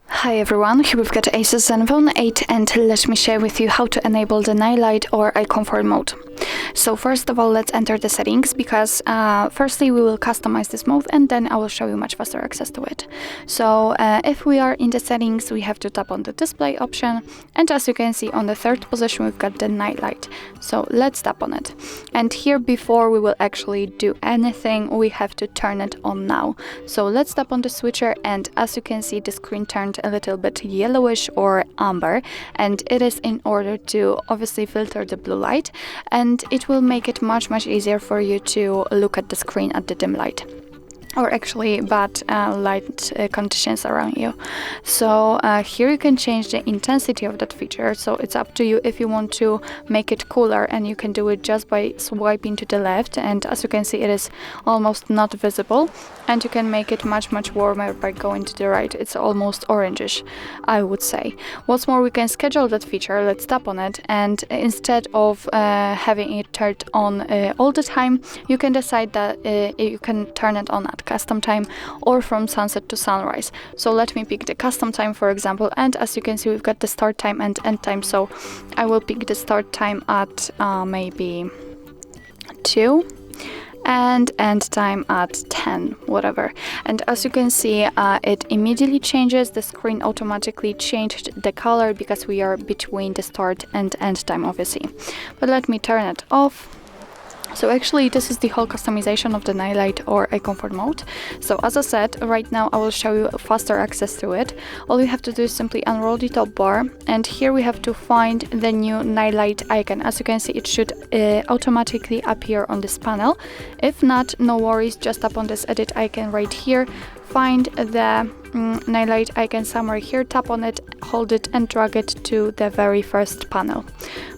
Hi everyone, here we've got ASUS ZenFone 8 and let me share with you how to enable the night light or eye comfort mode. So first of all, let's enter the settings because firstly we will customize this mode and then I will show you much faster access to it. So if we are in the settings, we have to tap on the display option, and as you can see on the third position we've got the night light. So let's tap on it, and here before we will actually do anything we have to turn it on now. So let's tap on the switcher, and as you can see the screen turned a little bit yellowish or amber, and it is in order to obviously filter the blue light, and it will make it much easier for you to look at the screen at the dim light, or actually bad light conditions around you. So here you can change the intensity of that feature, so it's up to you if you want to make it cooler, and you can do it just by swiping to the left, and as you can see it is almost not visible, and you can make it much warmer by going to the right. It's almost orangish, I would say. What's more, we can schedule that feature. Let's tap on it, and instead of having it turned on all the time, you can decide that you can turn it on at custom time or from sunset to sunrise. So let me pick the custom time, for example, and as you can see we've got the start time and end time. So I will pick the start time at maybe 2 and end time at 10, whatever. And as you can see it immediately changes. The screen automatically changed the color because we are between the start and end time, obviously. But let me turn it off. So actually this is the whole customization of the night light or a comfort mode. So as I said, right now I will show you faster access to it. All you have to do is simply unroll the top bar, and here we have to find the new night light icon. As you can see, it should automatically appear on this panel. If not, no worries, just tap on this edit icon right here, find the night light icon somewhere here, tap on it, hold it and drag it to the very first panel.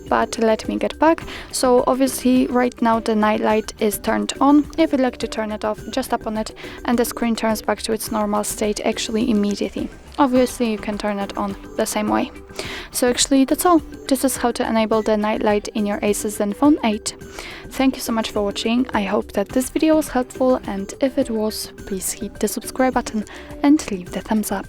But let me get back. So obviously right now the night light is turned on. If you'd like to turn it off, just tap on it and the screen turns back to its normal state actually immediately. Obviously you can turn it on the same way. So actually that's all. This is how to enable the night light in your ASUS ZenFone 8. Thank you so much for watching. I hope that this video was helpful, and if it was, please hit the subscribe button and leave the thumbs up.